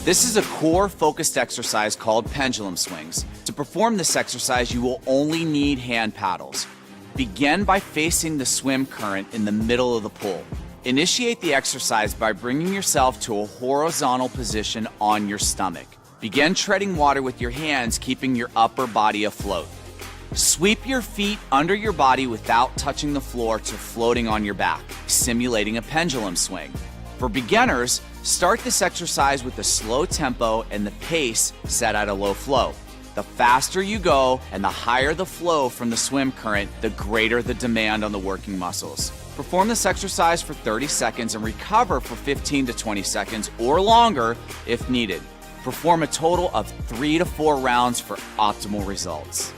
This is a core focused exercise called pendulum swings. To perform this exercise, you will only need hand paddles. Begin by facing the swim current in the middle of the pool. Initiate the exercise by bringing yourself to a horizontal position on your stomach. Begin treading water with your hands, keeping your upper body afloat. Sweep your feet under your body without touching the floor to floating on your back, simulating a pendulum swing. For beginners, start this exercise with a slow tempo and the pace set at a low flow. The faster you go and the higher the flow from the swim current, the greater the demand on the working muscles. Perform this exercise for 30 seconds and recover for 15 to 20 seconds or longer if needed. Perform a total of 3 to 4 rounds for optimal results.